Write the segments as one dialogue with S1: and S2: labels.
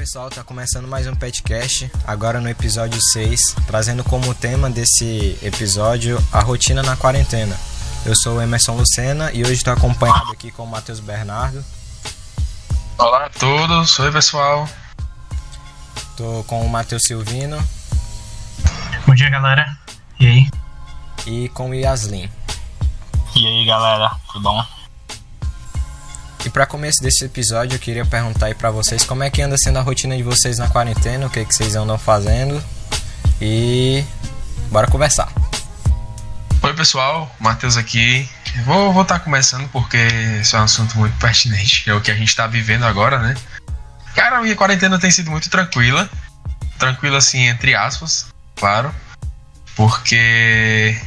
S1: pessoal, tá começando mais um podcast, agora no episódio 6, trazendo como tema desse episódio a rotina na quarentena. Eu sou o Emerson Lucena e hoje estou acompanhado aqui com o Matheus Bernardo.
S2: Olá a todos, oi pessoal.
S1: Tô com o Matheus Silvino.
S3: Bom dia, galera. E aí?
S1: E com o Yaslin.
S4: E aí, galera, tudo bom?
S1: E para começo desse episódio eu queria perguntar aí pra vocês como é que anda sendo a rotina de vocês na quarentena, o que vocês andam fazendo e bora conversar.
S2: Oi pessoal, Matheus aqui. Vou estar começando porque esse é um assunto muito pertinente, é o que a gente tá vivendo agora, né? Cara, a minha quarentena tem sido muito tranquila assim, entre aspas, claro, porque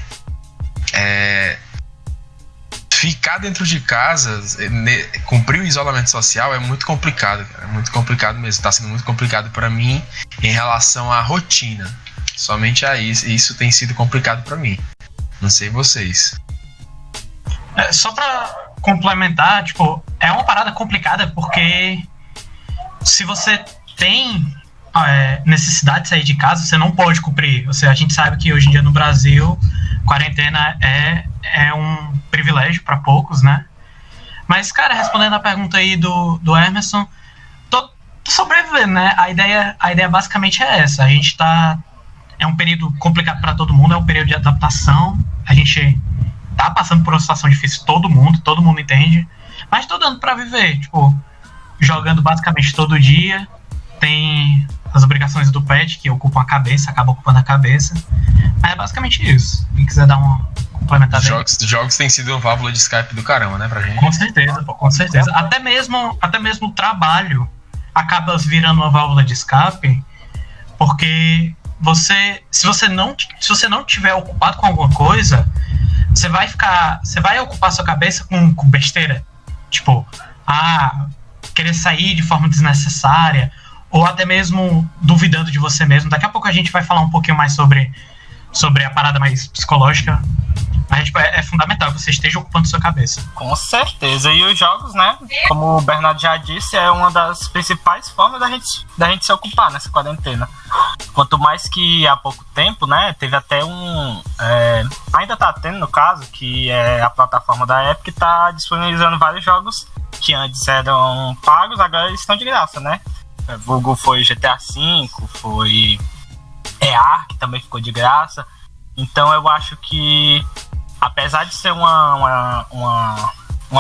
S2: ficar dentro de casa, cumprir o isolamento social é muito complicado, cara. É muito complicado mesmo. Está sendo muito complicado para mim em relação à rotina. Somente a isso tem sido complicado para mim. Não sei vocês.
S3: Só para complementar, é uma parada complicada porque se você tem necessidade de sair de casa, você não pode cumprir. A gente sabe que hoje em dia no Brasil, quarentena é um privilégio para poucos, né? Mas, cara, respondendo a pergunta aí do Emerson, tô sobrevivendo, né? A ideia basicamente é essa. A gente é um período complicado para todo mundo, é um período de adaptação. A gente tá passando por uma situação difícil, todo mundo entende. Mas tô dando para viver, jogando basicamente todo dia. Tem as obrigações do pet que acaba ocupando a cabeça. Mas é basicamente isso. Quem quiser dar uma complementada aí.
S2: Jogos têm sido uma válvula de escape do caramba, né, pra gente?
S3: Com certeza. Até mesmo o trabalho acaba virando uma válvula de escape, porque se você não estiver ocupado com alguma coisa, você vai ocupar sua cabeça com besteira. Querer sair de forma desnecessária, ou até mesmo duvidando de você mesmo. Daqui a pouco a gente vai falar um pouquinho mais sobre a parada mais psicológica. Mas é fundamental que você esteja ocupando sua cabeça.
S4: Com certeza. E os jogos, né? Como o Bernardo já disse, é uma das principais formas da gente se ocupar nessa quarentena. Quanto mais que há pouco tempo, né? Teve até ainda tá tendo, no caso, que é a plataforma da Epic, tá disponibilizando vários jogos que antes eram pagos, agora eles estão de graça, né? Vulgo foi GTA V, foi Ark, também ficou de graça. Então eu acho que, apesar de ser uma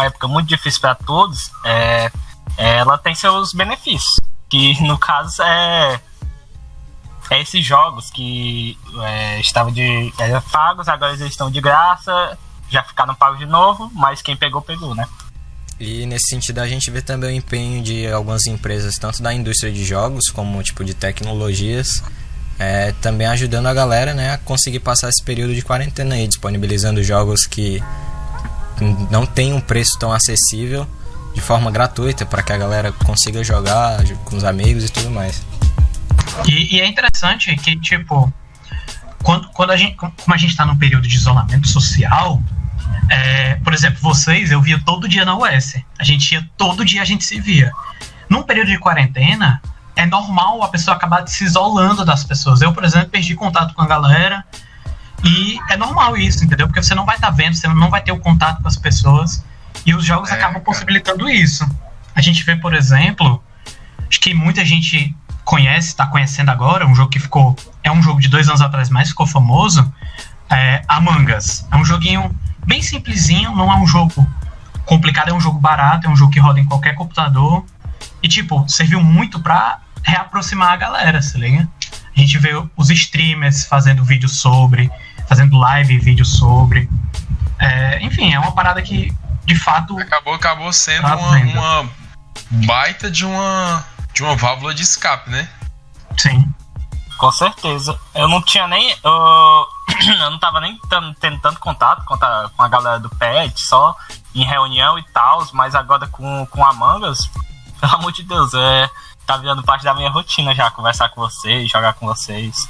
S4: época muito difícil para todos, ela tem seus benefícios, que no caso é esses jogos que estavam eram pagos, agora eles estão de graça, já ficaram pagos de novo, mas quem pegou, né?
S1: E nesse sentido a gente vê também o empenho de algumas empresas, tanto da indústria de jogos como de tecnologias, também ajudando a galera, né, a conseguir passar esse período de quarentena aí, disponibilizando jogos que não tem um preço tão acessível de forma gratuita para que a galera consiga jogar com os amigos e tudo mais.
S3: E é interessante que, como a gente está num período de isolamento social, por exemplo, eu via todo dia na US. Todo dia a gente se via. Num período de quarentena, é normal a pessoa acabar se isolando das pessoas. Eu, por exemplo, perdi contato com a galera. E é normal isso, entendeu? Porque você não vai estar vendo, você não vai ter o contato com as pessoas. E os jogos acabam possibilitando isso. A gente vê, por exemplo, acho que muita gente está conhecendo agora, um jogo que é um jogo de 2 anos atrás, mas ficou famoso, Among Us. É um joguinho bem simplesinho, não é um jogo complicado, é um jogo barato, é um jogo que roda em qualquer computador. E, serviu muito pra reaproximar a galera, se liga? A gente vê os streamers fazendo vídeo fazendo live e vídeo sobre. Enfim, é uma parada que, de fato...
S2: Acabou sendo uma baita de uma válvula de escape, né?
S3: Sim.
S4: Com certeza. Eu não tinha nem... eu não tava nem tendo tanto contato com a galera do PET, só em reunião e tal, mas agora com Among Us, pelo amor de Deus, tá virando parte da minha rotina já, conversar com vocês, jogar com vocês.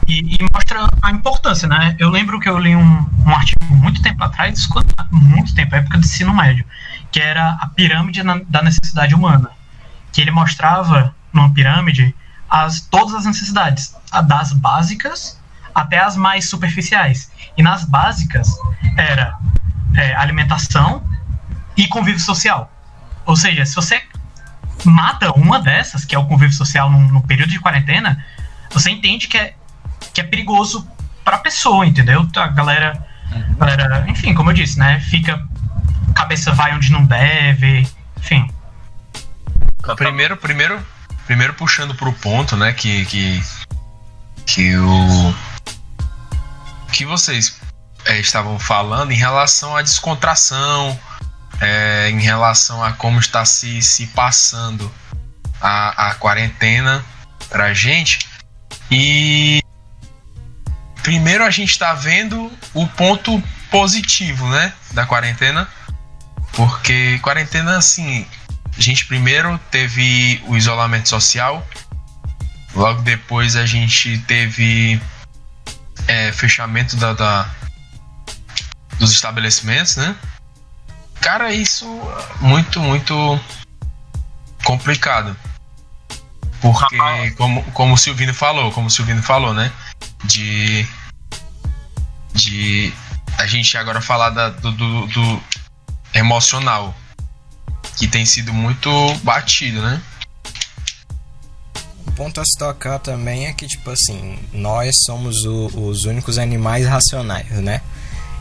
S3: E mostra a importância, né? Eu lembro que eu li um artigo muito tempo atrás, época de ensino médio, que era a pirâmide da necessidade humana, que ele mostrava numa pirâmide todas as necessidades, das básicas até as mais superficiais. E nas básicas era alimentação e convívio social. Ou seja, se você mata uma dessas, que é o convívio social no período de quarentena, você entende que é perigoso para a pessoa, entendeu? A galera, enfim, como eu disse, né? Fica, a cabeça vai onde não deve, enfim.
S2: Primeiro puxando pro ponto, né, que vocês estavam falando em relação à descontração, em relação a como está se passando a quarentena pra gente. E primeiro a gente está vendo o ponto positivo, né, da quarentena, porque quarentena, assim, a gente primeiro teve o isolamento social, logo depois a gente teve fechamento dos estabelecimentos, né? Cara, isso é muito, muito complicado. Porque, como o Silvino falou, né? De a gente agora falar do emocional, que tem sido muito batido, né?
S1: Um ponto a se tocar também é que, tipo assim, nós somos os únicos animais racionais, né?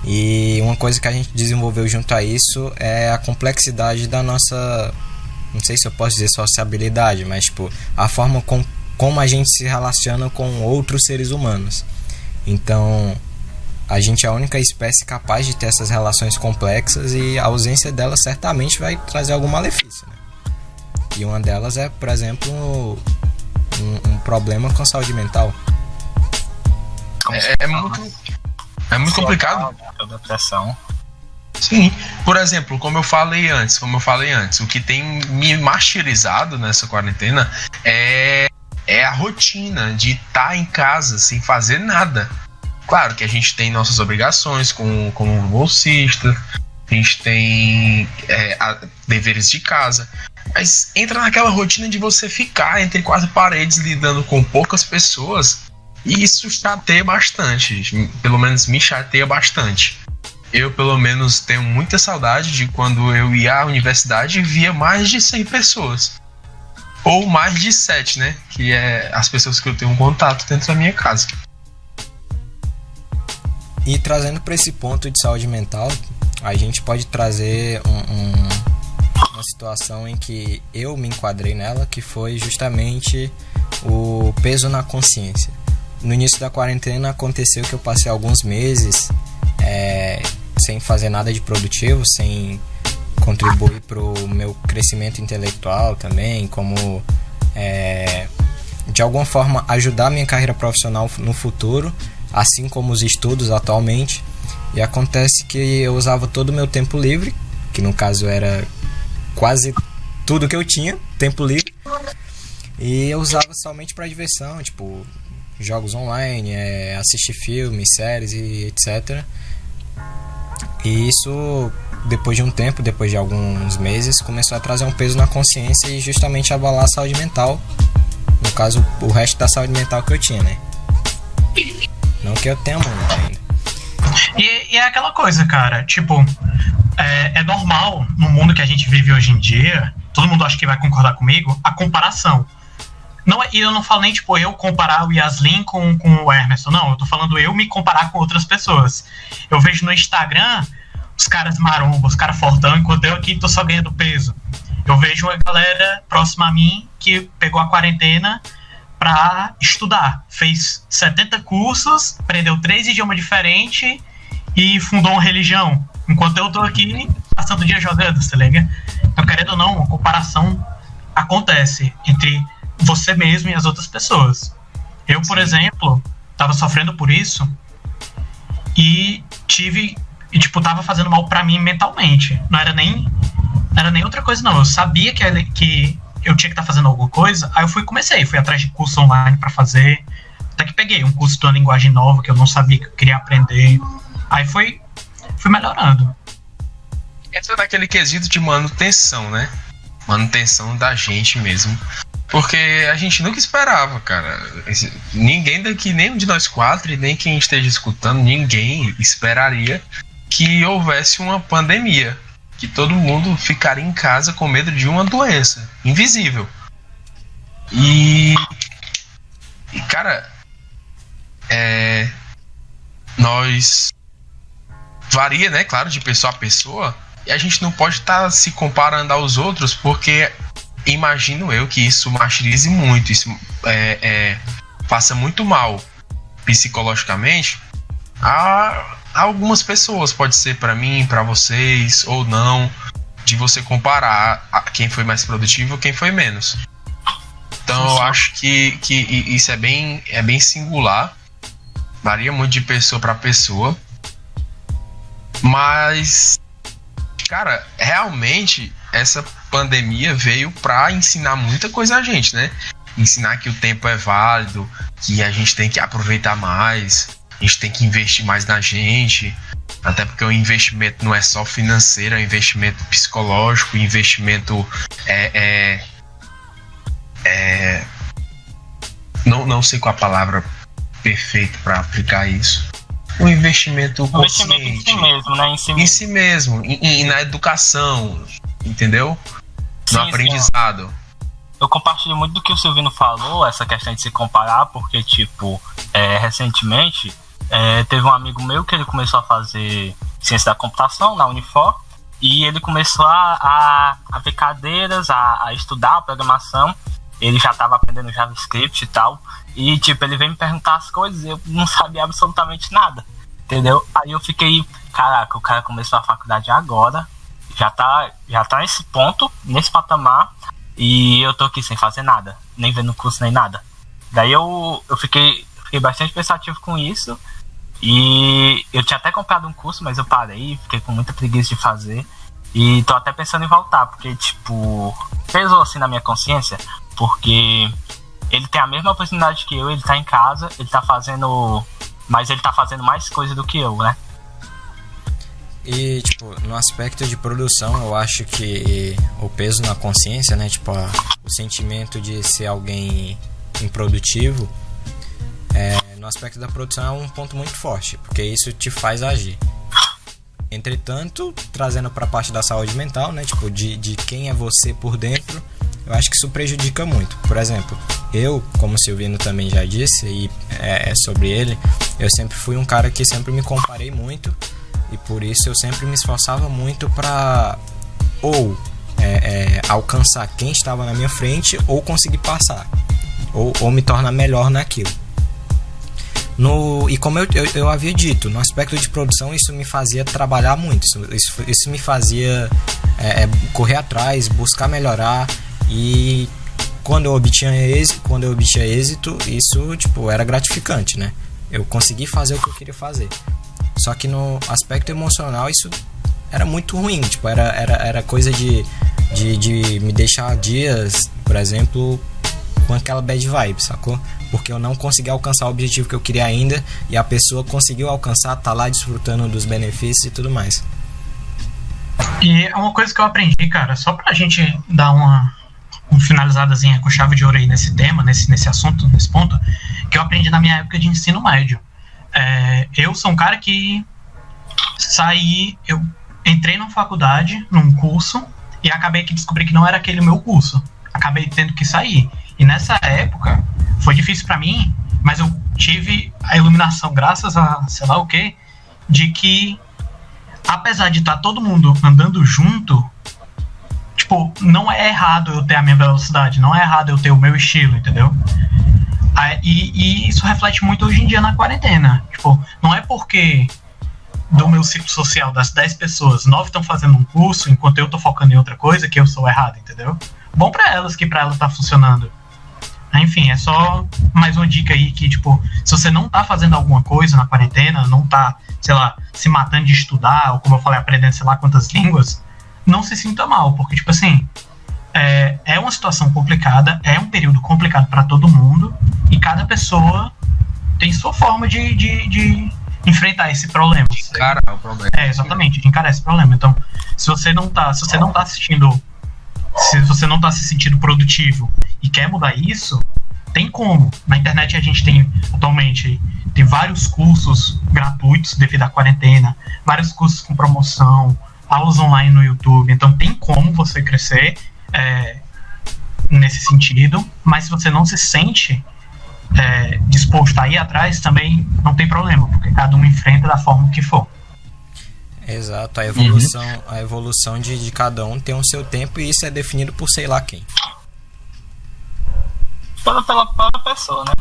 S1: E uma coisa que a gente desenvolveu junto a isso é a complexidade da nossa, não sei se eu posso dizer sociabilidade, mas tipo, a forma como a gente se relaciona com outros seres humanos. Então, a gente é a única espécie capaz de ter essas relações complexas, e a ausência delas certamente vai trazer algum malefício, né? E uma delas é, por exemplo, um problema com a saúde mental.
S2: É muito complicado.
S4: Depressão.
S2: Sim, por exemplo, como eu falei antes, o que tem me martirizado nessa quarentena é a rotina de estar em casa sem fazer nada. Claro que a gente tem nossas obrigações como bolsista, a gente tem deveres de casa, mas entra naquela rotina de você ficar entre quatro paredes lidando com poucas pessoas, e isso chateia bastante, pelo menos me chateia bastante. Eu, pelo menos, tenho muita saudade de quando eu ia à universidade e via mais de 100 pessoas. Ou mais de 7, né? Que é as pessoas que eu tenho contato dentro da minha casa.
S1: E trazendo para esse ponto de saúde mental, a gente pode trazer uma situação em que eu me enquadrei nela, que foi justamente o peso na consciência. No início da quarentena aconteceu que eu passei alguns meses sem fazer nada de produtivo, sem contribuir para o meu crescimento intelectual também, como de alguma forma ajudar a minha carreira profissional no futuro, assim como os estudos atualmente. E acontece que eu usava todo o meu tempo livre, que no caso era quase tudo que eu tinha, tempo livre, e eu usava somente para diversão, tipo jogos online, assistir filmes, séries e etc. E isso, depois de um tempo, depois de alguns meses, começou a trazer um peso na consciência e justamente abalar a saúde mental. No caso, o resto da saúde mental que eu tinha, né? Não que eu tenha muito ainda.
S3: E é aquela coisa, cara, tipo, é normal no mundo que a gente vive hoje em dia, todo mundo acha que vai concordar comigo, a comparação. E eu não falo nem, tipo, eu comparar o Yaslin com o Emerson, não, eu tô falando eu me comparar com outras pessoas. Eu vejo no Instagram os caras marombos, os caras fortão, enquanto eu aqui tô só ganhando peso. Eu vejo a galera próxima a mim que pegou a quarentena pra estudar, fez 70 cursos, aprendeu 3 idiomas diferentes e fundou uma religião, enquanto eu tô aqui passando o dia jogando, tá ligado? Então, querendo ou não, uma comparação acontece entre você mesmo e as outras pessoas. Eu, por exemplo, tava sofrendo por isso e tava fazendo mal pra mim mentalmente. Não era nem outra coisa, não. Eu sabia que eu tinha que estar fazendo alguma coisa, aí eu fui atrás de curso online pra fazer, até que peguei um curso de uma linguagem nova que eu não sabia que eu queria aprender. Aí fui melhorando.
S2: Entra naquele quesito de manutenção, né? Manutenção da gente mesmo. Porque a gente nunca esperava, cara. Ninguém daqui, nem um de nós quatro, e nem quem esteja escutando, ninguém esperaria que houvesse uma pandemia. Que todo mundo ficaria em casa com medo de uma doença invisível. E cara, nós varia, né, claro, de pessoa a pessoa, e a gente não pode estar se comparando aos outros, porque imagino eu que isso martirize muito, isso faça muito mal psicologicamente a algumas pessoas. Pode ser para mim, para vocês, ou não, de você comparar a quem foi mais produtivo ou quem foi menos. Então eu acho que isso é bem singular, varia muito de pessoa para pessoa, mas, cara, realmente essa pandemia veio para ensinar muita coisa a gente, né? Ensinar que o tempo é válido, que a gente tem que aproveitar mais, a gente tem que investir mais na gente, até porque o investimento não é só financeiro, é um investimento psicológico, investimento não sei qual a palavra perfeita para aplicar isso. Um investimento consciente.
S4: Em si mesmo, né?
S2: Em si mesmo, e na educação, entendeu? No aprendizado.
S4: Sim. Eu compartilho muito do que o Silvino falou, essa questão de se comparar, porque, tipo, recentemente, teve um amigo meu que ele começou a fazer ciência da computação na Unifor, e ele começou a ver cadeiras, a estudar a programação. Ele já estava aprendendo JavaScript e tal, e, tipo, ele veio me perguntar as coisas e eu não sabia absolutamente nada, entendeu? Aí eu fiquei, caraca, o cara começou a faculdade agora, já tá nesse ponto, nesse patamar, e eu tô aqui sem fazer nada, nem vendo curso nem nada. Daí eu fiquei bastante pensativo com isso, e eu tinha até comprado um curso, mas eu parei, fiquei com muita preguiça de fazer, e tô até pensando em voltar, porque, tipo, pesou assim na minha consciência, porque ele tem a mesma oportunidade que eu, ele tá em casa, mas ele tá fazendo mais coisa do que eu, né?
S1: E, tipo, no aspecto de produção, eu acho que o peso na consciência, né, tipo, o sentimento de ser alguém improdutivo, no aspecto da produção é um ponto muito forte, porque isso te faz agir. Entretanto, trazendo para a parte da saúde mental, né, tipo, de quem é você por dentro, eu acho que isso prejudica muito. Por exemplo, eu, como o Silvino também já disse, e sobre ele, eu sempre fui um cara que sempre me comparei muito, e por isso eu sempre me esforçava muito para alcançar quem estava na minha frente, ou conseguir passar, ou me tornar melhor naquilo. E como eu havia dito, no aspecto de produção, isso me fazia trabalhar muito, isso me fazia correr atrás, buscar melhorar, e quando eu obtinha êxito, isso, tipo, era gratificante, né? Eu consegui fazer o que eu queria fazer. Só que no aspecto emocional isso era muito ruim, tipo, era coisa de me deixar dias, por exemplo, com aquela bad vibe, sacou? Porque eu não consegui alcançar o objetivo que eu queria ainda, e a pessoa conseguiu alcançar, tá lá desfrutando dos benefícios e tudo mais.
S3: E é uma coisa que eu aprendi, cara, só pra gente dar uma finalizadazinha com chave de ouro aí nesse tema, nesse assunto, nesse ponto, que eu aprendi na minha época de ensino médio. Eu sou um cara que eu entrei numa faculdade, num curso, e acabei que descobri que não era aquele o meu curso. Acabei tendo que sair. E nessa época, foi difícil pra mim, mas eu tive a iluminação, graças a sei lá o que, de que, apesar de estar todo mundo andando junto, tipo, não é errado eu ter a minha velocidade, não é errado eu ter o meu estilo, entendeu? E isso reflete muito hoje em dia na quarentena. Tipo, não é porque do meu ciclo social, das 10 pessoas, 9 estão fazendo um curso, enquanto eu tô focando em outra coisa, que eu sou errado, entendeu? Bom pra elas, que pra elas tá funcionando. Enfim, é só mais uma dica aí que, tipo, se você não tá fazendo alguma coisa na quarentena, não tá, sei lá, se matando de estudar, ou como eu falei, aprendendo sei lá quantas línguas, não se sinta mal, porque, tipo assim, é uma situação complicada, é um período complicado pra todo mundo, e cada pessoa tem sua forma de enfrentar esse problema.
S2: De encarar o problema.
S3: Exatamente, de encarar esse problema. Então, se você não tá assistindo se você não está se sentindo produtivo e quer mudar isso, tem como. Na internet a gente tem, atualmente, tem vários cursos gratuitos devido à quarentena, vários cursos com promoção, aulas online no YouTube, então tem como você crescer nesse sentido, mas se você não se sente disposto a ir atrás, também não tem problema, porque cada um enfrenta da forma que for.
S1: Exato, a evolução de cada um tem o seu tempo e isso é definido por sei lá quem.
S4: Pela pessoa, né?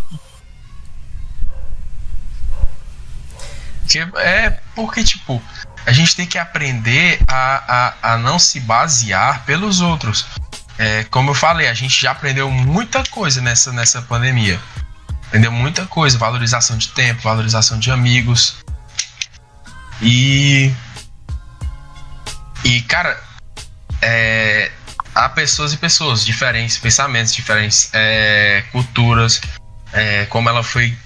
S2: Porque, tipo, a gente tem que aprender a não se basear pelos outros. Como eu falei, a gente já aprendeu muita coisa nessa pandemia. Aprendeu muita coisa, valorização de tempo, valorização de amigos. E cara, há pessoas e pessoas diferentes, pensamentos diferentes, culturas, como ela foi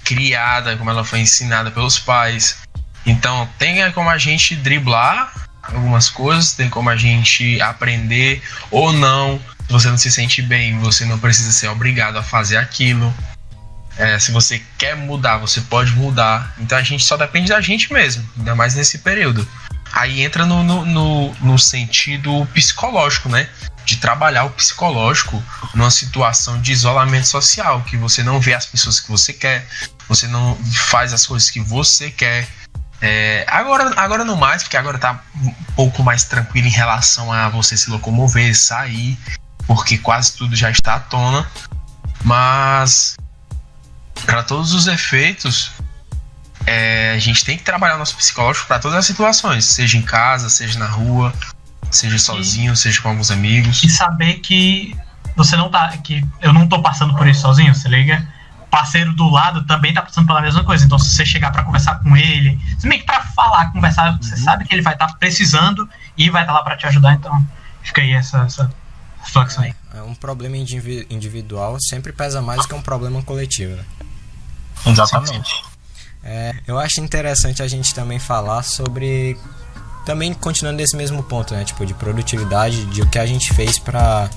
S2: criada, como ela foi ensinada pelos pais. Então tem como a gente driblar algumas coisas, tem como a gente aprender ou não. Se você não se sente bem, você não precisa ser obrigado a fazer aquilo. Se você quer mudar, você pode mudar. Então a gente só depende da gente mesmo, ainda mais nesse período. Aí entra no sentido psicológico, né? De trabalhar o psicológico numa situação de isolamento social, que você não vê as pessoas que você quer, você não faz as coisas que você quer. Agora não mais, porque agora tá um pouco mais tranquilo em relação a você se locomover, sair, porque quase tudo já está à tona. Mas para todos os efeitos, a gente tem que trabalhar o nosso psicológico para todas as situações, seja em casa, seja na rua, seja sozinho, seja com alguns amigos.
S3: E saber que você não tá, que eu não tô passando por isso sozinho, se liga? O parceiro do lado também tá passando pela mesma coisa. Então, se você chegar para conversar com ele, se bem que para falar, conversar, você sabe que ele vai estar precisando e vai estar lá para te ajudar. Então, fica aí essa reflexão aí.
S1: Um problema individual sempre pesa mais do que um problema coletivo, né?
S4: Exatamente.
S1: Eu acho interessante a gente também falar sobre, também continuando nesse mesmo ponto, né, tipo, de produtividade, de o que a gente fez pra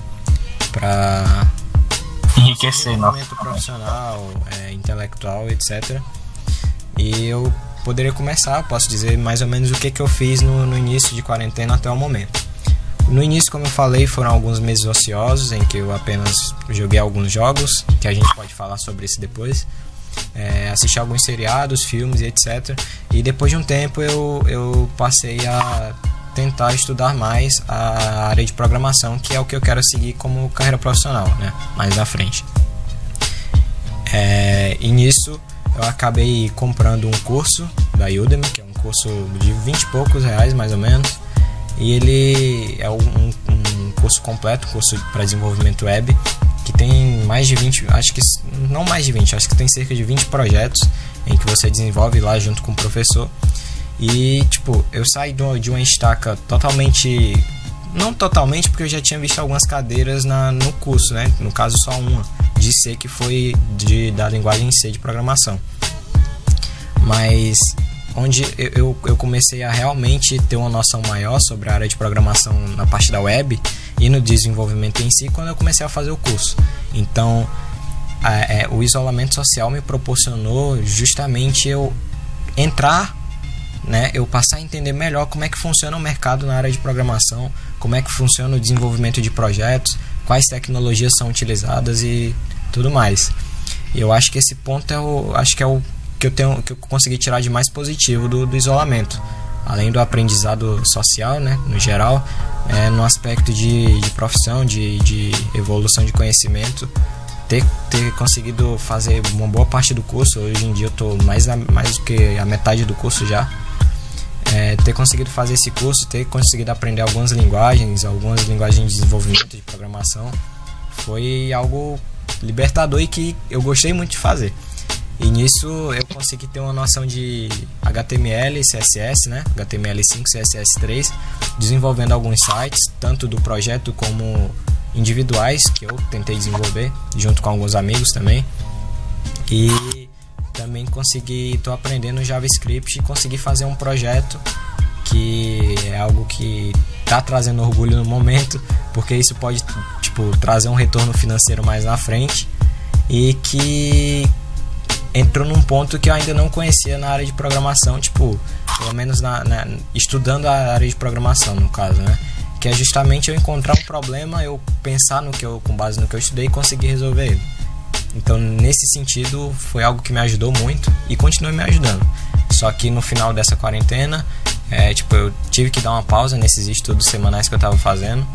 S4: enriquecer nosso
S1: desenvolvimento profissional, intelectual, etc. E eu poderia começar, posso dizer mais ou menos o que eu fiz no início de quarentena até o momento. No início, como eu falei, foram alguns meses ociosos em que eu apenas joguei alguns jogos, que a gente pode falar sobre isso depois. Assisti alguns seriados, filmes e etc. E depois de um tempo eu passei a tentar estudar mais a área de programação, que é o que eu quero seguir como carreira profissional, né, mais na frente. E nisso eu acabei comprando um curso da Udemy, que é um curso de 20 e poucos reais mais ou menos. E ele é um curso completo, curso para desenvolvimento web, que tem mais de 20, acho que não mais de 20, acho que tem cerca de 20 projetos em que você desenvolve lá junto com o professor. E tipo, eu saí de uma estaca totalmente, não totalmente, porque eu já tinha visto algumas cadeiras no curso, né? No caso só uma de C, que foi da linguagem C de programação. Mas onde eu comecei a realmente ter uma noção maior sobre a área de programação na parte da web e no desenvolvimento em si, quando eu comecei a fazer o curso. Então, o isolamento social me proporcionou justamente eu entrar, né, eu passar a entender melhor como é que funciona o mercado na área de programação, como é que funciona o desenvolvimento de projetos, quais tecnologias são utilizadas e tudo mais. E eu acho que esse ponto é o que eu consegui tirar de mais positivo do isolamento, além do aprendizado social, né, no geral, no aspecto de profissão, de evolução de conhecimento, ter conseguido fazer uma boa parte do curso. Hoje em dia eu estou mais do que a metade do curso já. Ter conseguido fazer esse curso, ter conseguido aprender algumas linguagens de desenvolvimento de programação, foi algo libertador e que eu gostei muito de fazer. E nisso eu consegui ter uma noção de HTML, CSS, né? HTML5, CSS3, desenvolvendo alguns sites, tanto do projeto como individuais, que eu tentei desenvolver junto com alguns amigos também. E também estou aprendendo JavaScript e consegui fazer um projeto que é algo que tá trazendo orgulho no momento, porque isso pode, tipo, trazer um retorno financeiro mais na frente, e que entrou num ponto que eu ainda não conhecia na área de programação, tipo, pelo menos estudando a área de programação, no caso, né? Que é justamente eu encontrar um problema, eu pensar com base no que eu estudei e conseguir resolver ele. Então, nesse sentido, foi algo que me ajudou muito e continua me ajudando. Só que no final dessa quarentena, eu tive que dar uma pausa nesses estudos semanais que eu estava fazendo,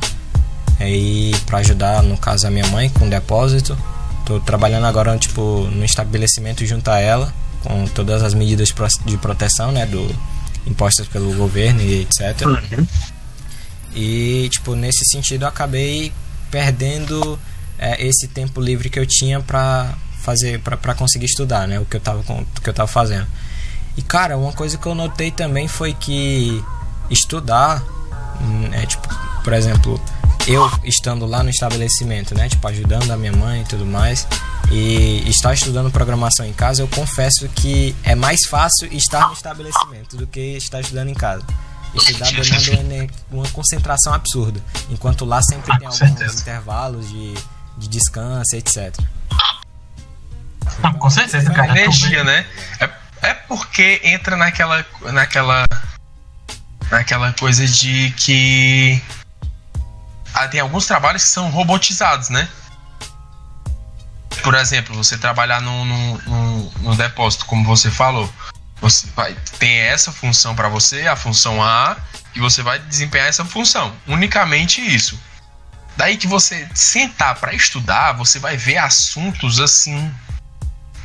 S1: e para ajudar, no caso, a minha mãe com o depósito. Tô trabalhando agora, tipo, no estabelecimento junto a ela, com todas as medidas de proteção, né, impostas pelo governo e etc. E, tipo, nesse sentido eu acabei perdendo esse tempo livre que eu tinha pra conseguir estudar, né, o que eu tava fazendo. E, cara, uma coisa que eu notei também foi que estudar, tipo, por exemplo, eu estando lá no estabelecimento, né, tipo, ajudando a minha mãe e tudo mais, e estar estudando programação em casa, eu confesso que é mais fácil estar no estabelecimento do que estar estudando em casa. Isso dá demanda uma concentração absurda, enquanto lá sempre tem alguns intervalos de descanso, etc.
S3: Não, com certeza, cara.
S2: Energia, né? É porque entra naquela coisa de que tem alguns trabalhos que são robotizados, né? Por exemplo, você trabalhar no depósito, como você falou, você tem essa função para você, a função A, e você vai desempenhar essa função, unicamente isso. Daí que você sentar para estudar, você vai ver assuntos assim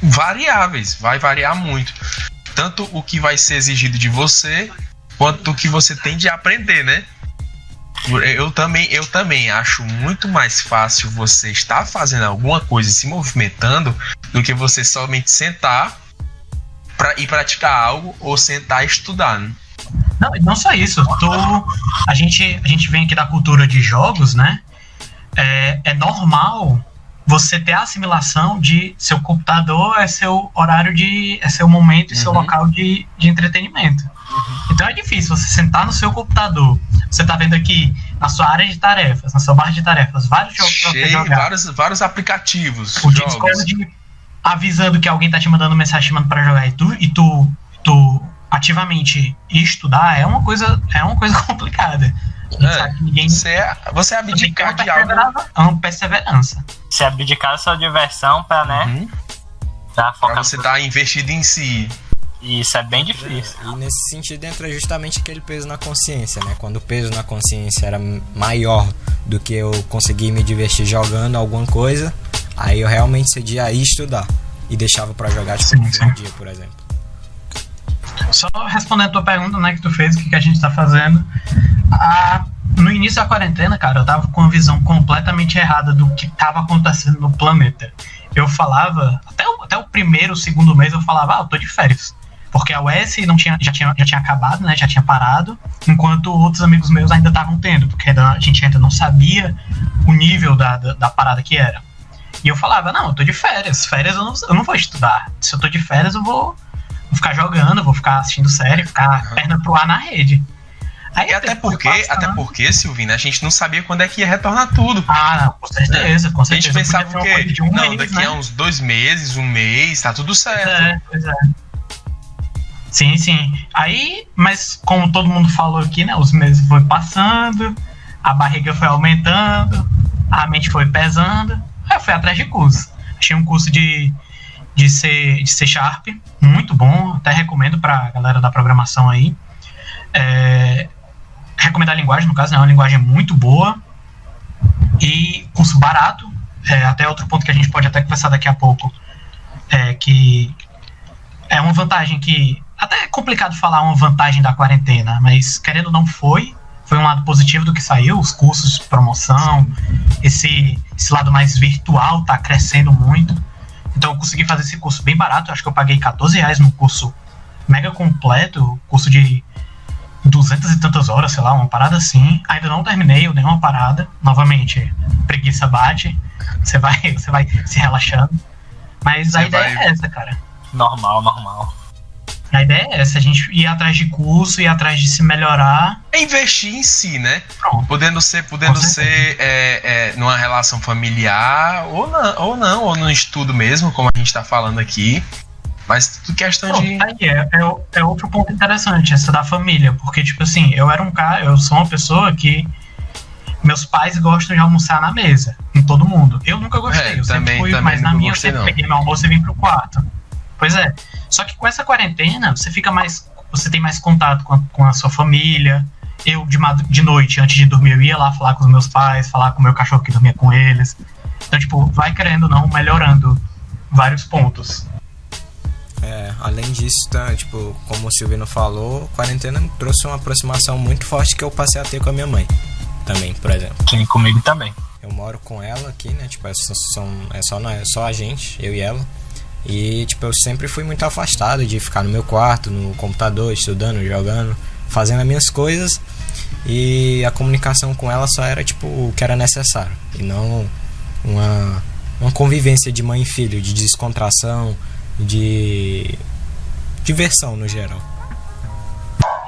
S2: variáveis, vai variar muito, tanto o que vai ser exigido de você quanto o que você tem de aprender, né? Eu também acho muito mais fácil você estar fazendo alguma coisa e se movimentando do que você somente sentar e praticar algo ou sentar e estudar, né?
S3: Não só isso. A gente vem aqui da cultura de jogos, né? É normal você ter a assimilação de seu computador é seu horário é seu momento e seu local de entretenimento. Então é difícil você sentar no seu computador. Você tá vendo aqui na sua área de tarefas, na sua barra de tarefas, vários jogos pra você jogar.
S2: Vários aplicativos.
S3: O Discord avisando que alguém tá te mandando mensagem chamando pra jogar e tu ativamente estudar é uma coisa complicada.
S2: Você abdicar de algo.
S3: É uma perseverança.
S4: Você abdicar da sua diversão pra, né? Pra
S2: você tá investido em si.
S4: Isso é bem difícil.
S1: E nesse sentido entra justamente aquele peso na consciência, né? Quando o peso na consciência era maior do que eu conseguir me divertir jogando alguma coisa, aí eu realmente cedia a ir estudar e deixava pra jogar tipo no dia, por exemplo.
S3: Só respondendo a tua pergunta, né, que tu fez, o que a gente tá fazendo. No início da quarentena, cara, eu tava com uma visão completamente errada do que tava acontecendo no planeta. Eu falava, até o segundo mês eu falava, eu tô de férias. Porque a UES já tinha acabado, né, já tinha parado, enquanto outros amigos meus ainda estavam tendo, porque a gente ainda não sabia o nível da parada que era. E eu falava, não, eu tô de férias eu não vou estudar. Se eu tô de férias eu vou ficar jogando, vou ficar assistindo série, ficar perna pro ar na rede. Aí,
S2: até porque, Silvina, a gente não sabia quando é que ia retornar tudo.
S3: Não, com certeza.
S2: A gente pensava que daqui a uns 2 meses, 1 mês, tá tudo certo.
S3: Pois é. Sim. Aí, mas como todo mundo falou aqui, né, os meses foi passando, a barriga foi aumentando, a mente foi pesando, aí eu fui atrás de curso. Achei um curso de C Sharp, muito bom, até recomendo pra galera da programação aí. Recomendar a linguagem, no caso, é uma linguagem muito boa e curso barato. Até outro ponto que a gente pode até conversar daqui a pouco, que é uma vantagem que até é complicado falar uma vantagem da quarentena, mas querendo ou não foi um lado positivo do que saiu. Os cursos de promoção, esse lado mais virtual tá crescendo muito. Então eu consegui fazer esse curso bem barato. Eu acho que eu paguei R$14 num curso mega completo, curso de 200 e tantas horas, sei lá, uma parada assim. Ainda não terminei, eu dei uma parada. Novamente, preguiça bate, você vai se relaxando. Mas a ideia é essa, cara.
S4: Normal.
S3: A ideia é essa, a gente ir atrás de curso, ir atrás de se melhorar.
S2: É investir em si, né?
S3: Pronto.
S2: Podendo ser numa relação familiar, ou no estudo mesmo, como a gente tá falando aqui. Mas tudo questão de...
S3: Aí é outro ponto interessante, essa da família. Porque, tipo assim, eu sou uma pessoa que meus pais gostam de almoçar na mesa, com todo mundo. Eu nunca gostei, eu sempre fui, mas na minha eu sempre peguei meu almoço e vim pro quarto. Pois é. Só que com essa quarentena, você tem mais contato com a sua família. Eu, de noite, antes de dormir, eu ia lá falar com os meus pais, falar com o meu cachorro que dormia com eles. Então, tipo, vai querendo ou não, melhorando vários pontos.
S1: Além disso, tá, tipo, como o Silvino falou, a quarentena trouxe uma aproximação muito forte que eu passei a ter com a minha mãe. Também, por exemplo.
S4: Sim, comigo também.
S1: Eu moro com ela aqui, né? Tipo, é só a gente, eu e ela. E, tipo, eu sempre fui muito afastado de ficar no meu quarto, no computador, estudando, jogando, fazendo as minhas coisas. E a comunicação com ela só era, tipo, o que era necessário. E não uma convivência de mãe e filho, de descontração, de diversão no geral.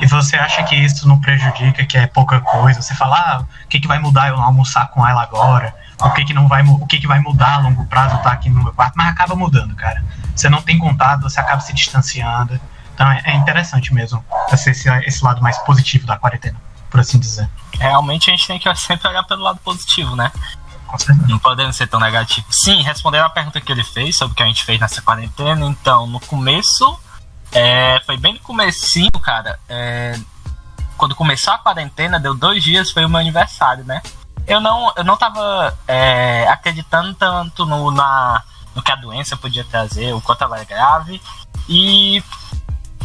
S3: E você acha que isso não prejudica, que é pouca coisa? Você fala, o que vai mudar eu não almoçar com ela agora? O que vai mudar a longo prazo estar aqui no meu quarto? Mas acaba mudando, cara. Você não tem contato, você acaba se distanciando. Então é interessante mesmo esse lado mais positivo da quarentena, por assim dizer.
S4: Realmente a gente tem que sempre olhar pelo lado positivo, né?
S3: Com certeza.
S4: Não podendo ser tão negativo. Sim, respondendo a pergunta que ele fez sobre o que a gente fez nessa quarentena, então, no começo... foi bem no comecinho, cara. Quando começou a quarentena, deu 2 dias, foi o meu aniversário, né? Eu não tava acreditando tanto no que a doença podia trazer, o quanto ela é grave. E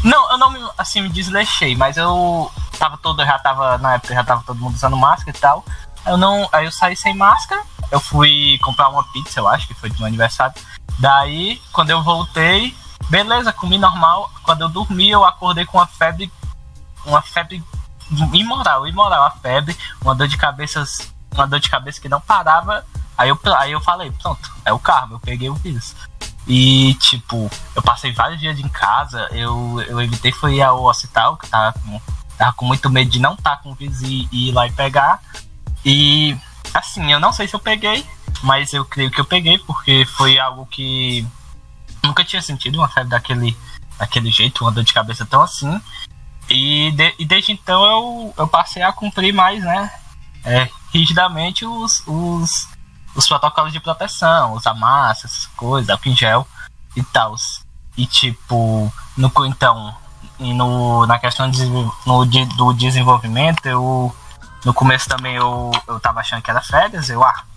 S4: eu não me desleixei, mas na época já tava todo mundo usando máscara e tal. Aí eu saí sem máscara, eu fui comprar uma pizza, eu acho que foi do meu aniversário. Daí, quando eu voltei, beleza, comi normal. Quando eu dormi, eu acordei com uma febre imoral, a febre, uma dor de cabeça que não parava. Aí eu falei, pronto, é o karma, eu peguei o vírus. E, tipo, eu passei vários dias em casa, eu evitei foi ir ao hospital, que eu tava com muito medo de não estar com o vírus e ir lá e pegar. E, assim, eu não sei se eu peguei, mas eu creio que eu peguei, porque foi algo que nunca tinha sentido, uma febre daquele jeito, uma dor de cabeça tão assim. E desde então eu passei a cumprir mais, né, rigidamente os protocolos de proteção, usar máscara, essas coisas, álcool em gel e tal. E tipo, na questão do desenvolvimento, no começo também eu tava achando que era férias,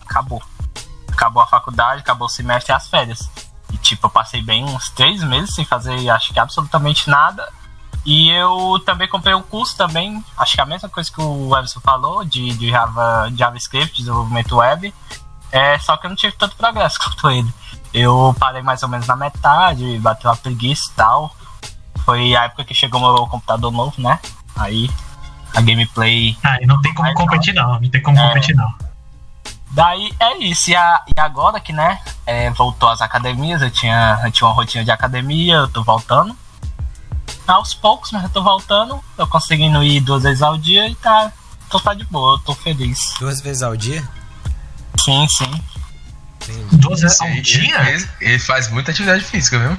S4: acabou a faculdade, acabou o semestre e as férias. E tipo, eu passei bem uns 3 meses sem fazer, acho que absolutamente nada. E eu também comprei um curso também, acho que é a mesma coisa que o Everson falou, de JavaScript, desenvolvimento web. Só que eu não tive tanto progresso quanto ele. Eu parei mais ou menos na metade, bateu a preguiça e tal. Foi a época que chegou meu computador novo, né? Aí a gameplay...
S3: E não tem como competir não, competir não.
S4: Daí é isso, e agora que, né, voltou às academias, eu tinha uma rotina de academia, eu tô voltando. Aos poucos, mas eu tô voltando, tô conseguindo ir 2 vezes ao dia e tá de boa, eu tô feliz.
S1: 2 vezes ao dia?
S4: Sim.
S3: 2 vezes ao dia?
S2: Ele faz muita atividade física, viu?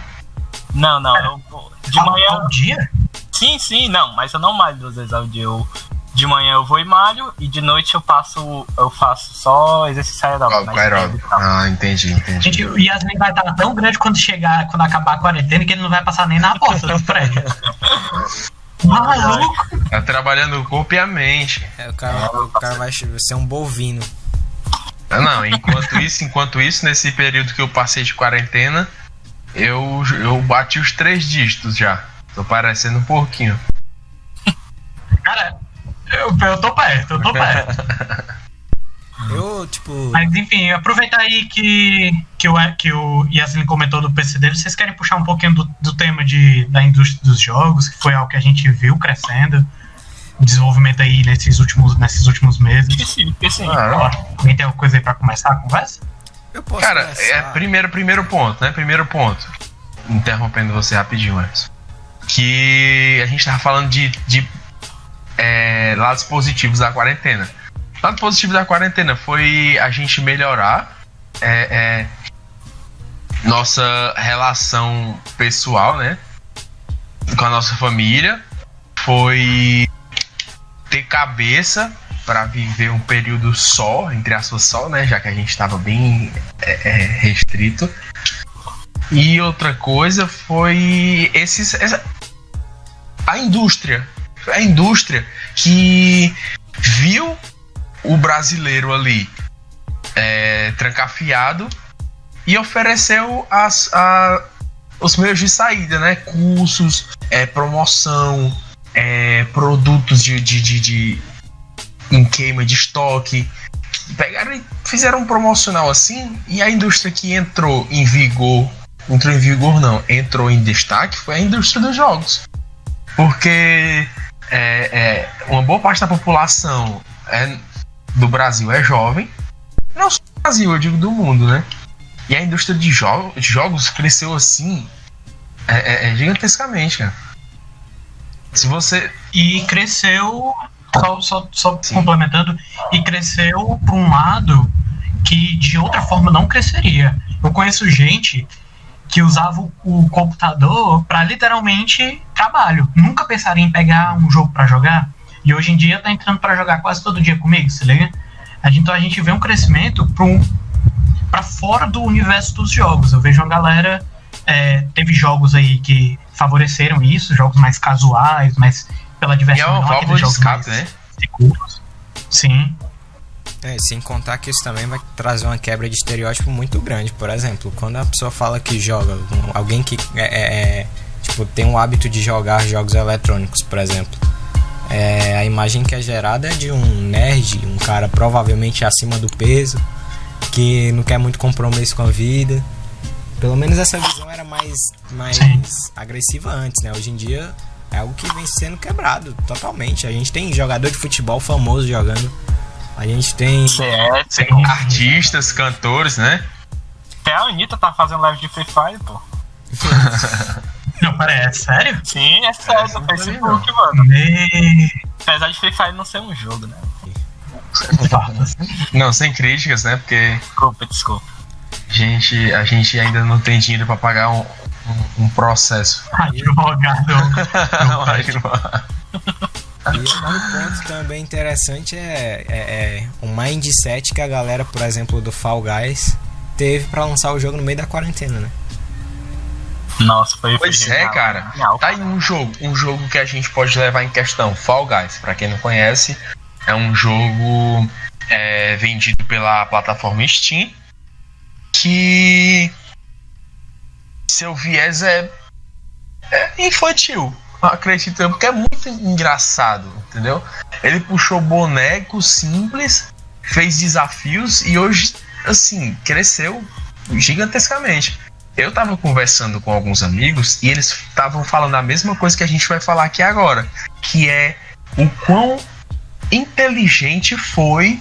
S4: Não, eu de manhã...
S3: Ao dia?
S4: Sim, não, mas eu não malho 2 vezes ao dia. De manhã eu vou e malho, e de noite eu faço só exercício aeróbico.
S2: Entendi.
S3: Gente, o Yasmin vai estar tão grande quando acabar a quarentena que ele não vai passar nem na porta do prédio. Maluco!
S2: Tá trabalhando o corpo e a mente.
S1: O cara vai ser um bovino.
S2: Não, enquanto isso, nesse período que eu passei de quarentena, eu bati os 3 dígitos já. Tô parecendo um porquinho.
S3: Cara, eu tô perto. Mas enfim, aproveitar aí que o Yasmin comentou do PC dele, vocês querem puxar um pouquinho do tema da indústria dos jogos, que foi algo que a gente viu crescendo, o desenvolvimento aí nesses últimos meses.
S4: Sim.
S3: Alguém tem alguma coisa aí pra começar a conversa?
S1: Eu posso
S2: começar. Primeiro ponto, né? Interrompendo você rapidinho, Anderson. que a gente tava falando de lados positivos da quarentena. O lado positivo da quarentena foi a gente melhorar nossa relação pessoal, né? Com a nossa família. Foi ter cabeça para viver um período só, entre aspas só, né? Já que a gente estava bem restrito. E outra coisa foi a indústria que viu o brasileiro ali trancafiado e ofereceu os meios de saída, né? Cursos, promoção, produtos em queima de estoque. Pegaram e fizeram um promocional assim, e a indústria que entrou em destaque foi a indústria dos jogos. Porque uma boa parte da população do Brasil é jovem, não só do Brasil, eu digo do mundo, né? E a indústria de jogos cresceu assim gigantescamente, cara.
S3: E cresceu, só complementando, e cresceu para um lado que de outra forma não cresceria. Eu conheço gente que usava o computador para literalmente trabalho. Nunca pensaria em pegar um jogo para jogar. E hoje em dia tá entrando para jogar quase todo dia comigo, se liga? Então a gente vê um crescimento para fora do universo dos jogos. Eu vejo uma galera... teve jogos aí que favoreceram isso, jogos mais casuais, mas pela diversão.
S2: E é uma válvula de escape, né?
S3: Seguros. Sim.
S1: Sem contar que isso também vai trazer uma quebra de estereótipo muito grande. Por exemplo, quando a pessoa fala que joga, alguém que tem o hábito de jogar jogos eletrônicos, por exemplo, a imagem que é gerada é de um nerd, um cara provavelmente acima do peso, que não quer muito compromisso com a vida. Pelo menos essa visão era mais agressiva antes, né? Hoje em dia é algo que vem sendo quebrado totalmente. A gente tem jogador de futebol famoso jogando. A gente tem
S2: artistas, cantores, né?
S4: Até a Anitta tá fazendo live de Free Fire, pô.
S3: Não, parece, sério?
S4: Sim, é sério, no Facebook, mano. Apesar de Free Fire não ser um jogo, né?
S2: Não, sem críticas, né? Porque...
S4: Desculpa.
S2: A gente ainda não tem dinheiro pra pagar um processo.
S3: Advogado.
S1: E outro ponto também interessante é o mindset que a galera, por exemplo, do Fall Guys teve pra lançar o jogo no meio da quarentena, né?
S4: Nossa,
S2: Pois é, cara. Tá aí um jogo que a gente pode levar em questão. Fall Guys, pra quem não conhece, é um jogo vendido pela plataforma Steam, que seu viés é infantil, acredito eu, porque é muito engraçado, entendeu? Ele puxou bonecos simples, fez desafios e hoje, assim, cresceu gigantescamente. Eu tava conversando com alguns amigos e eles estavam falando a mesma coisa que a gente vai falar aqui agora, que é o quão inteligente foi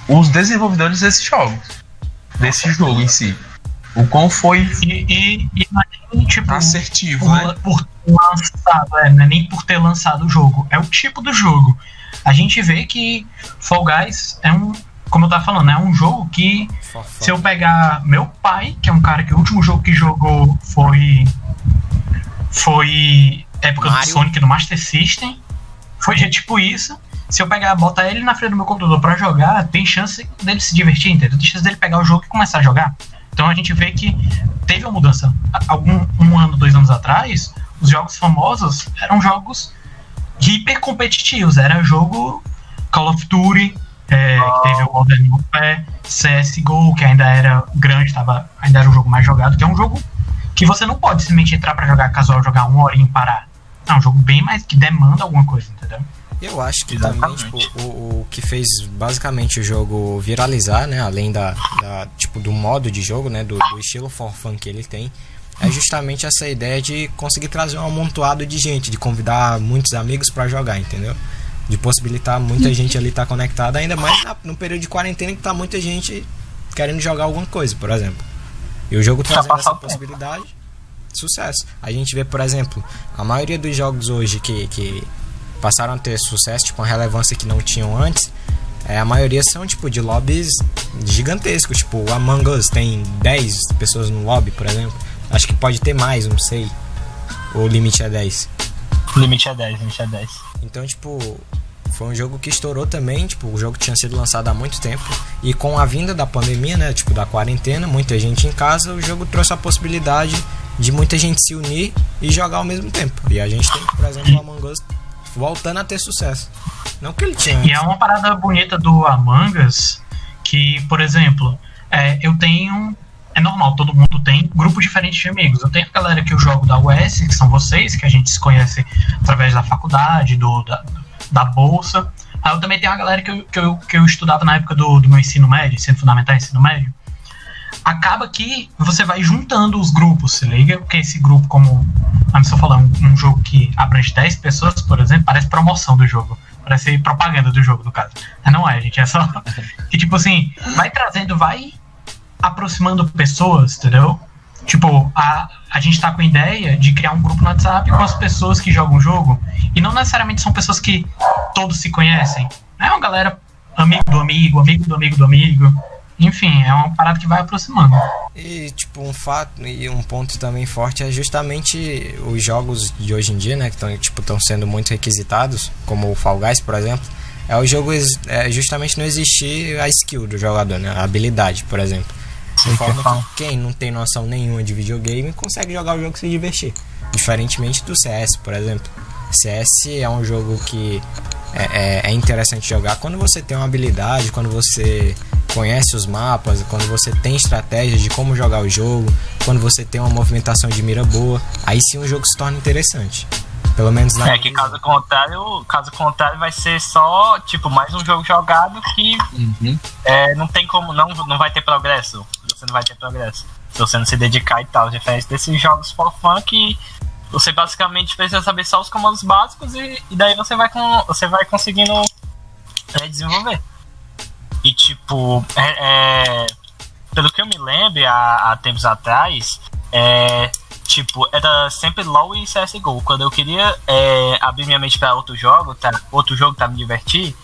S2: os desenvolvedores desse jogo em si. O quão foi
S3: tipo,
S2: assertivo, né?
S3: Por ter lançado, não é nem por ter lançado o jogo, é o tipo do jogo. A gente vê que Fall Guys como eu tava falando, é um jogo que, se eu pegar meu pai, que é um cara que o último jogo que jogou foi época
S1: Mario.
S3: do Sonic no Master System, foi tipo isso. Se eu botar ele na frente do meu computador pra jogar, tem chance dele se divertir, entendeu? Tem chance dele pegar o jogo e começar a jogar. Então a gente vê que teve uma mudança. Um ano, 2 anos atrás, os jogos famosos eram jogos hiper competitivos. Era jogo Call of Duty, que teve o Modern Warfare, CSGO, que ainda era grande, ainda era um jogo mais jogado, que é um jogo que você não pode simplesmente entrar pra jogar casual, jogar 1 horinha e parar. É um jogo bem mais que demanda alguma coisa, entendeu?
S1: Eu acho que também, tipo, o que fez basicamente o jogo viralizar, né, além do modo de jogo, né, do estilo for fun que ele tem, é justamente essa ideia de conseguir trazer um amontoado de gente, de convidar muitos amigos pra jogar, entendeu? De possibilitar muita gente ali estar conectada, ainda mais no período de quarentena que tá muita gente querendo jogar alguma coisa, por exemplo. E o jogo trazendo essa possibilidade, sucesso. A gente vê, por exemplo, a maioria dos jogos hoje que passaram a ter sucesso, tipo, uma relevância que não tinham antes, a maioria são, tipo, de lobbies gigantescos. Tipo, o Among Us tem 10 pessoas no lobby, por exemplo. Acho que pode ter mais, não sei. O limite é 10.
S4: O limite é 10.
S1: Então, tipo, foi um jogo que estourou também. Tipo, o jogo tinha sido lançado há muito tempo. E com a vinda da pandemia, né, tipo, da quarentena, muita gente em casa, o jogo trouxe a possibilidade de muita gente se unir e jogar ao mesmo tempo. E a gente tem, por exemplo, o Among Us voltando a ter sucesso. Não que ele tinha.
S3: E é uma parada bonita do Among Us que, por exemplo, eu tenho... É normal, todo mundo tem grupos diferentes de amigos. Eu tenho a galera que eu jogo da UES, que são vocês, que a gente se conhece através da faculdade, da bolsa. Aí eu também tenho a galera que eu estudava na época do meu ensino médio, ensino fundamental e ensino médio. Acaba que você vai juntando os grupos, se liga? Porque esse grupo, como a pessoa falou, um jogo que abrange 10 pessoas, por exemplo, parece promoção do jogo. Parece propaganda do jogo, no caso. Mas não é, gente. É só que, tipo assim, vai trazendo, vai aproximando pessoas, entendeu? Tipo, a gente tá com a ideia de criar um grupo no WhatsApp com as pessoas que jogam o jogo. E não necessariamente são pessoas que todos se conhecem. É uma galera amigo do amigo, amigo do amigo do amigo. Enfim, é uma parada que vai aproximando.
S1: E, tipo, um fato e um ponto também forte é justamente os jogos de hoje em dia, né, que estão sendo muito requisitados, como o Fall Guys, por exemplo. O jogo justamente não existir a skill do jogador, né, a habilidade, por exemplo. De forma que quem não tem noção nenhuma de videogame consegue jogar o jogo e se divertir. Diferentemente do CS, por exemplo. CS é um jogo que é interessante jogar quando você tem uma habilidade, quando você conhece os mapas, quando você tem estratégia de como jogar o jogo, quando você tem uma movimentação de mira boa, aí sim o jogo se torna interessante. Pelo menos na
S4: que caso contrário vai ser só, tipo, mais um jogo jogado que não tem como, não vai ter progresso. Você não vai ter progresso se você não se dedicar e tal. Diferente desses jogos for fun que você basicamente precisa saber só os comandos básicos e daí você vai conseguindo desenvolver. E tipo, pelo que eu me lembro, há tempos atrás, tipo, era sempre LoL e CSGO. Quando eu queria abrir minha mente para outro jogo pra me divertir,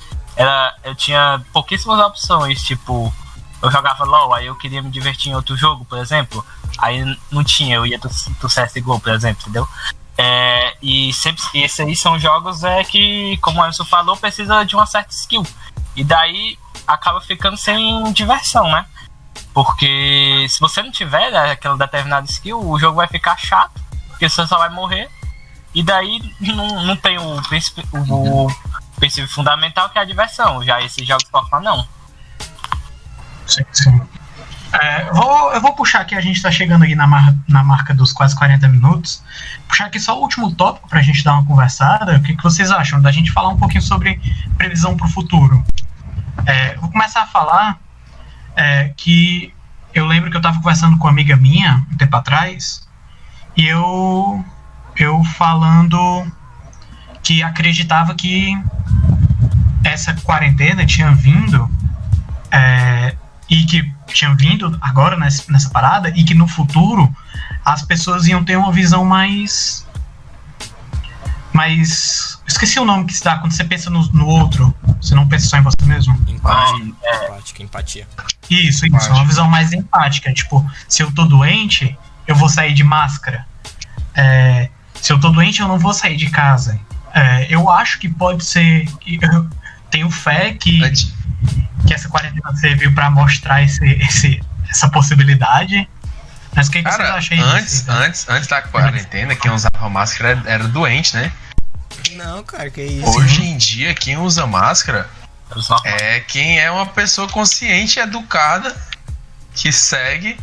S4: eu tinha pouquíssimas opções. Tipo, eu jogava LoL, aí eu queria me divertir em outro jogo, por exemplo, aí não tinha, eu ia do CSGO, por exemplo, entendeu? E esses aí são jogos que, como o Emerson falou, precisa de uma certa skill. E daí acaba ficando sem diversão, né? Porque se você não tiver aquela determinada skill, o jogo vai ficar chato, porque você só vai morrer. E daí não tem o princípio fundamental, que é a diversão. Já esses jogos por fã, não.
S3: Sim. Eu vou puxar aqui, a gente tá chegando aqui na marca dos quase 40 minutos. Puxar aqui só o último tópico pra gente dar uma conversada. O que vocês acham da gente falar um pouquinho sobre previsão pro futuro? Vou começar a falar que eu lembro que eu tava conversando com uma amiga minha um tempo atrás, e eu falando que acreditava que essa quarentena tinha vindo e que tinha vindo agora nessa parada, e que no futuro as pessoas iam ter uma visão mais esqueci o nome que se dá quando você pensa no outro, você não pensa só em você mesmo.
S1: Empatia.
S3: Isso, uma visão mais empática. Tipo, se eu tô doente, eu vou sair de máscara. Se eu tô doente, eu não vou sair de casa. Eu acho que pode ser, eu tenho fé que essa quarentena serviu pra mostrar essa possibilidade. Mas o que vocês acham aí?
S2: Antes da quarentena, quem usava máscara era doente, né?
S1: Não, cara, que isso.
S2: Hoje em dia, quem usa máscara é quem é uma pessoa consciente, educada, que segue,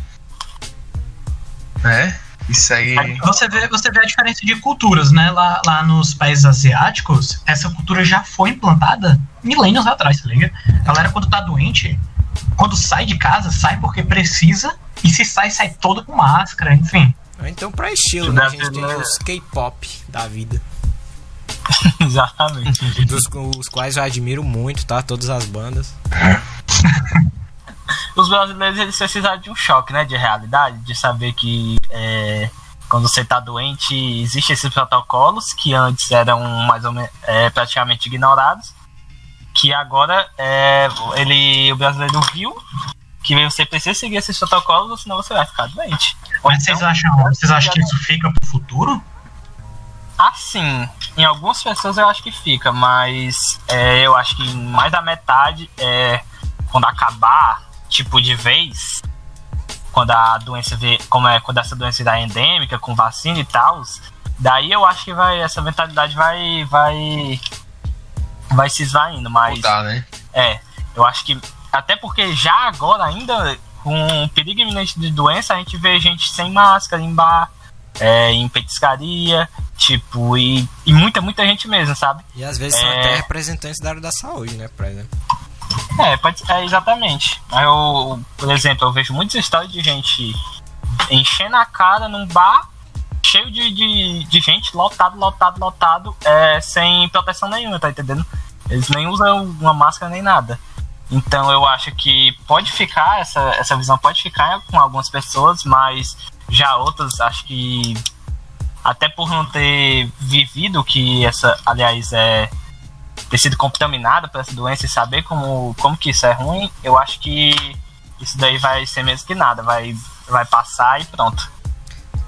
S2: né? E segue.
S3: Você vê a diferença de culturas, né? Lá nos países asiáticos, essa cultura já foi implantada milênios atrás, tá ligado? A galera, quando tá doente, quando sai de casa, sai porque precisa, e se sai toda com máscara, enfim.
S1: Então, pra estilo, né? A gente tem os K-pop da vida.
S4: Exatamente.
S1: Os quais eu admiro muito, tá? Todas as bandas.
S4: Os brasileiros, eles precisaram de um choque, né? De realidade, de saber que quando você tá doente, existem esses protocolos que antes eram mais ou menos praticamente ignorados, que agora o brasileiro viu que você precisa seguir esses protocolos, senão você vai ficar doente.
S3: Mas vocês acham que isso fica pro futuro?
S4: Assim, em algumas pessoas eu acho que fica, mas eu acho que mais da metade quando acabar, tipo, de vez, quando a doença quando essa doença virar endêmica, com vacina e tal, daí eu acho que essa mentalidade vai se esvaindo, mas
S2: mudar, né?
S4: Eu acho que, até porque já agora ainda, com o perigo iminente de doença, a gente vê gente sem máscara em bar, em petiscaria, tipo, e muita gente mesmo, sabe?
S1: E às vezes são até representantes da área da saúde, né, por exemplo.
S4: Exatamente. Por exemplo, eu vejo muitas histórias de gente enchendo a cara num bar cheio de gente, lotado, sem proteção nenhuma, tá entendendo? Eles nem usam uma máscara nem nada. Então eu acho que pode ficar, essa visão pode ficar com algumas pessoas, mas já outras, acho que até por não ter vivido que ter sido contaminada por essa doença e saber como que isso é ruim, eu acho que isso daí vai ser mesmo que nada, vai passar e pronto.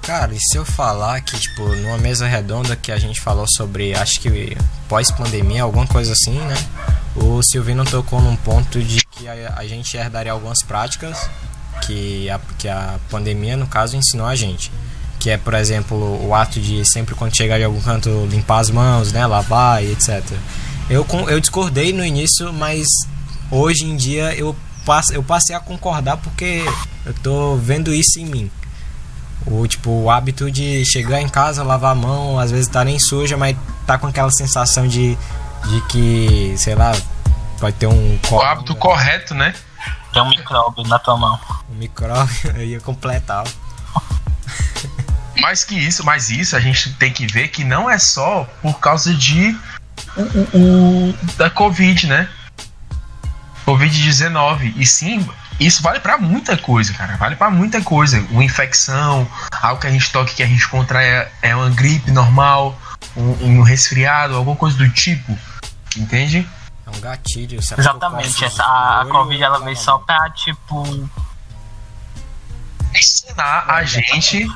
S1: Cara, e se eu falar que, tipo, numa mesa redonda que a gente falou sobre, acho que pós-pandemia, alguma coisa assim, né? O Silvino tocou num ponto de que a gente herdaria algumas práticas que a pandemia, no caso, ensinou a gente. Que é, por exemplo, o ato de sempre quando chegar de algum canto limpar as mãos, né? Lavar e etc. Eu discordei no início, mas hoje em dia eu passei a concordar porque eu tô vendo isso em mim. O hábito de chegar em casa, lavar a mão, às vezes tá nem suja, mas tá com aquela sensação de que, sei lá, pode ter
S2: o hábito correto, né?
S4: Tem um micróbio na tua mão.
S1: Um micróbio, eu ia completar.
S2: Mas isso a gente tem que ver que não é só por causa da Covid, né? Covid-19. E sim, isso vale pra muita coisa, cara. Vale pra muita coisa. Uma infecção, algo que a gente toque, que a gente contrai é uma gripe normal, um resfriado, alguma coisa do tipo. Entende?
S1: É um gatilho.
S4: Exatamente. A Covid, ela veio só pra, tipo...
S2: ensinar a gente...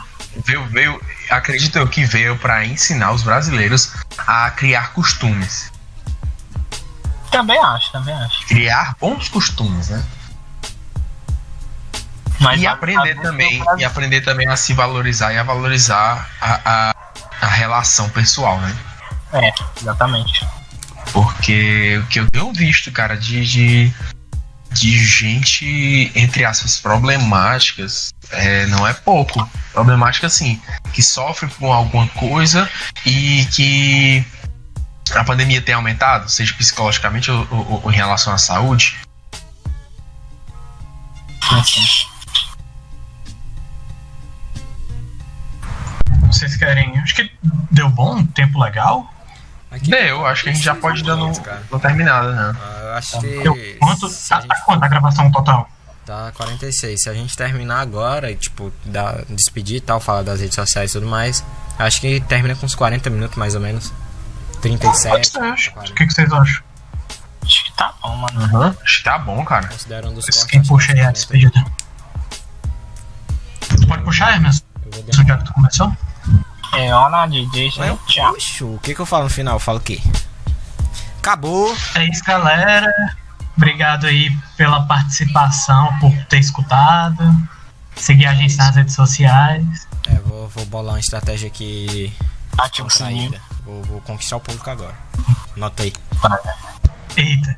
S2: acredito eu que veio pra ensinar os brasileiros a criar costumes.
S4: Também acho.
S2: Criar bons costumes, né?
S4: Mas
S2: aprender também a se valorizar e a valorizar a relação pessoal, né?
S4: Exatamente.
S2: Porque o que eu tenho visto, cara, de gente, entre aspas, problemáticas, não é pouco. Problemática, assim, que sofre com alguma coisa e que a pandemia tem aumentado, seja psicologicamente ou em relação à saúde.
S3: Vocês querem... Acho que deu bom, tempo legal.
S2: Deu, acho que a gente já pode dar uma terminada, né?
S1: Eu acho que...
S3: Quanto a gravação total?
S1: Tá 46. Se a gente terminar agora e, tipo, despedir e tal, falar das redes sociais e tudo mais, acho que termina com uns 40 minutos, mais ou menos. 37.
S3: O que vocês acham?
S4: Acho que tá bom, mano.
S2: Acho que tá bom, cara.
S1: Considerando os
S3: cortes. Quem puxa aí a despedida? Tu pode puxar, Hermes? Já que tu começou?
S4: Olá, DJ, tchau.
S1: Puxa, o que eu falo no final? Eu falo o quê? Acabou.
S3: É isso, galera. Obrigado aí pela participação, por ter escutado. Seguir a gente nas redes sociais.
S1: Vou bolar uma estratégia aqui.
S4: Ativo o sininho.
S1: Vou conquistar o público agora. Anota aí.
S3: Eita.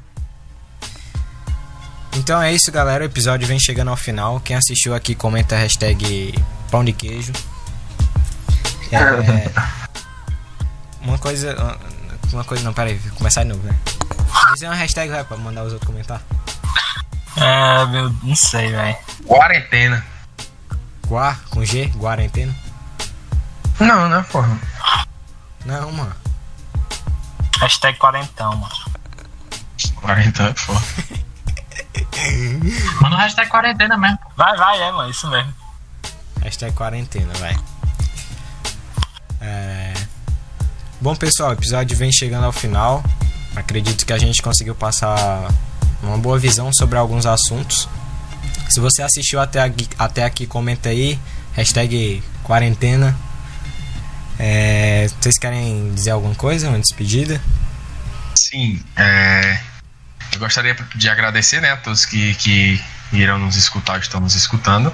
S1: Então é isso, galera. O episódio vem chegando ao final. Quem assistiu aqui, comenta a hashtag pão de queijo. Uma coisa não, peraí, vou começar de novo, né? Dizer uma hashtag, pra mandar os outros comentar.
S4: Não sei, velho.
S2: Quarentena.
S1: Com G? Quarentena?
S2: Não é porra.
S1: Não, mano.
S4: Hashtag quarentão, mano.
S2: Quarentão é foda.
S3: Manda o hashtag quarentena mesmo.
S4: Vai, mano, isso mesmo.
S1: Hashtag quarentena, vai. Bom, pessoal, o episódio vem chegando ao final. Acredito que a gente conseguiu passar uma boa visão sobre alguns assuntos. Se você assistiu até aqui, comenta aí. #quarentena. Vocês querem dizer alguma coisa? Uma despedida?
S2: Sim, eu gostaria de agradecer, né, a todos que irão nos escutar, que estão nos escutando.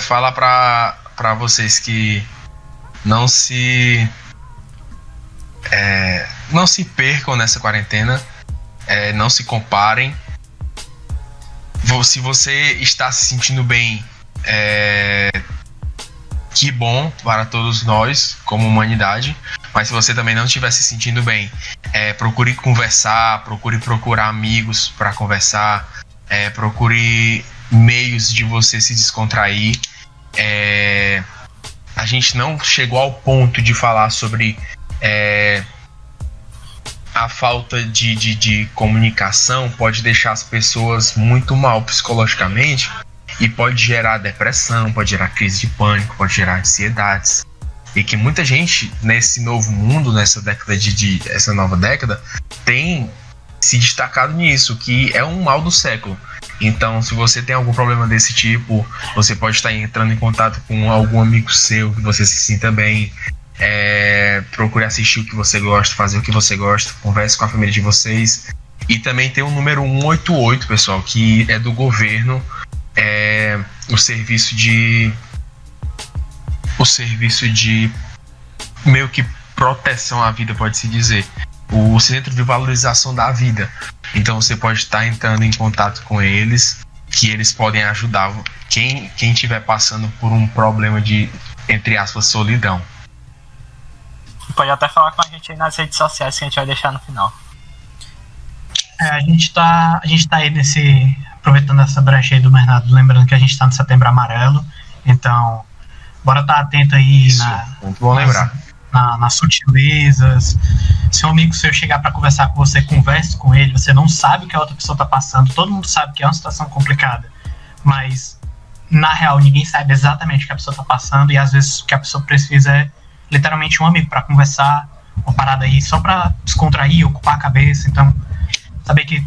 S2: Falar para vocês que não se percam nessa quarentena, não se comparem. Se você está se sentindo bem, que bom para todos nós como humanidade. Mas se você também não estiver se sentindo bem, procure conversar, procure procurar amigos para conversar, procure meios de você se descontrair. A gente não chegou ao ponto de falar sobre a falta de comunicação pode deixar as pessoas muito mal psicologicamente e pode gerar depressão, pode gerar crise de pânico, pode gerar ansiedades. E que muita gente nesse novo mundo, essa nova década, tem se destacado nisso, que é um mal do século. Então, se você tem algum problema desse tipo, você pode estar entrando em contato com algum amigo seu que você se sinta bem. Procure assistir o que você gosta, fazer o que você gosta, converse com a família de vocês. E também tem o número 188, pessoal, que é do governo, o serviço de meio que proteção à vida, pode-se dizer, o Centro de Valorização da Vida. Então você pode estar entrando em contato com eles, que eles podem ajudar quem estiver passando por um problema de, entre aspas, solidão.
S4: Pode até falar com a gente aí nas redes sociais, que a gente vai deixar no final.
S3: A gente tá aí aproveitando essa brecha aí do Bernardo, lembrando que a gente tá no Setembro Amarelo, então bora estar atento aí.
S2: Isso, muito bom lembrar.
S3: Nas sutilezas. Se um amigo seu chegar para conversar com você, converse com ele. Você não sabe o que a outra pessoa tá passando, todo mundo sabe que é uma situação complicada, mas na real ninguém sabe exatamente o que a pessoa tá passando, e às vezes o que a pessoa precisa é literalmente um amigo para conversar, uma parada aí só para descontrair, ocupar a cabeça. Então, saber que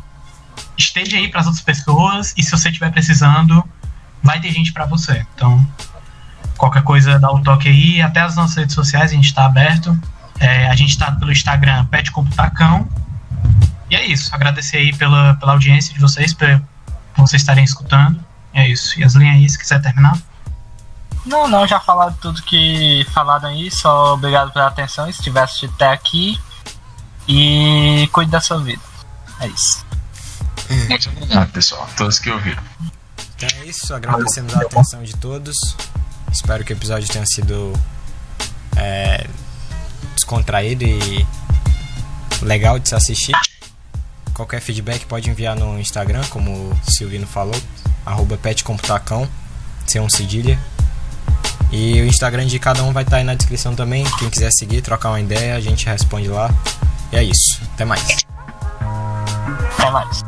S3: esteja aí para as outras pessoas, e se você estiver precisando, vai ter gente para você. Então, qualquer coisa, dá um toque aí. Até as nossas redes sociais a gente está aberto. A gente está pelo Instagram, PetComputacão. E é isso. Agradecer aí pela audiência de vocês, por vocês estarem escutando. É isso. E as linhas aí, se quiser terminar.
S4: Não, já falaram tudo que falaram aí. Só obrigado pela atenção, se estiver assistindo até aqui. E cuide da sua vida. É isso.
S2: Muito obrigado, pessoal, todos que ouviram.
S1: Então é isso, agradecemos a atenção de todos. Espero que o episódio tenha sido descontraído e legal de se assistir. Qualquer feedback pode enviar no Instagram, como o Silvino falou, @petcomputacão, sem um cedilha. E o Instagram de cada um vai estar aí na descrição também. Quem quiser seguir, trocar uma ideia, a gente responde lá. E é isso, até mais.
S4: Até mais.